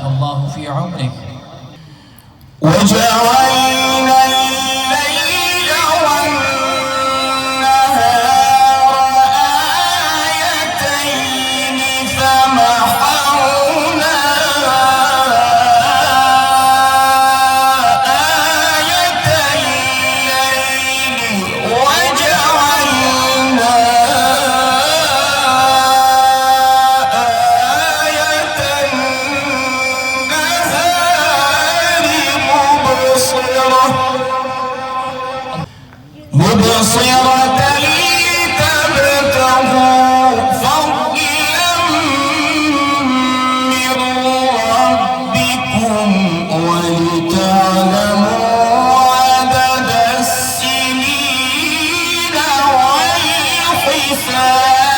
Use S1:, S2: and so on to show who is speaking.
S1: الله في عمرك.
S2: وجعلنا الليل والنهار آيتين فمحونا آية الليل وجعلنا آية النهار مبصرة لتبتغوا فضلا من ربكم ولتعلموا عدد السنين والحساب.